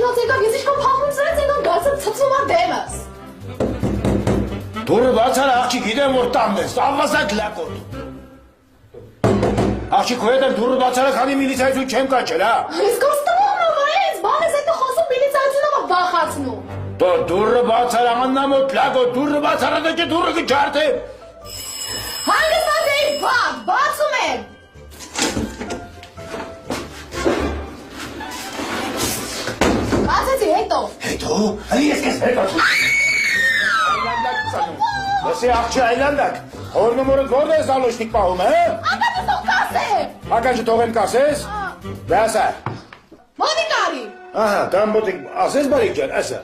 Եկած եկավ, ես ինչքան փախում սրեց եկան գացը ծծում ա դեմս։ Դուրը բացար աղջի գիտեմ որ տանն ես, ավազակ լակոտ։ Աղջի քո հետ եմ դուրը բացարը քանի միլիցայություն չեմ կաչել, հա։ Ես կոստում ես, բան ես այդ խոսում միլիցայությունով բախացնում։ Դուրը բացար աննամոտ լակոտ, դուրը բացարը դե դուրը կջարդե։ Հանգստան դեի բացում եմ։ Բացեցի հետո։ Հետո, ես կես հետո։ Լսի աղջի այլանդակ, հորնումորդ որդ ես ալոշնիկ պահում, է։ Ակա դու կասեմ։ Ականջը թողեմ կասես, դե ասա։ Մոտի կարի։ Ահա, դամ բոտիկ, ասես բարիք ջան, ասա։